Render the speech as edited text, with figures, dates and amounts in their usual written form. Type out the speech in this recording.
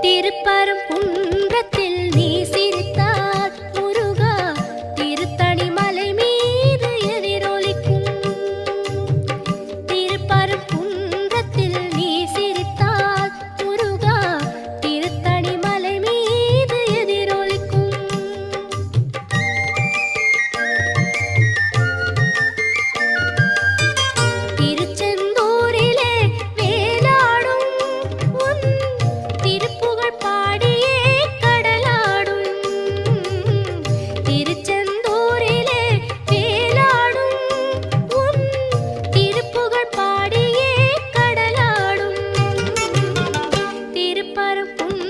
திருப்பரங்குன்றத்தில் நீ சிரித்தால் முருகா திருத்தணி மலை மீது எதிரொலிக்கும். திருப்பரங்குன்றத்தில் நீ சிரித்தால் முருகா திருத்தணி மலை மீது எதிரொலிக்கும். திருச்செந்தூரிலே வேலாடும் உன் திருப்புகழ் பாடியே கடலாடும். திருச்செந்தூரிலே வேலாடும் உன் திருப்புகழ் பாடியே கடலாடும். திருப்பரங்குன்றத்தில்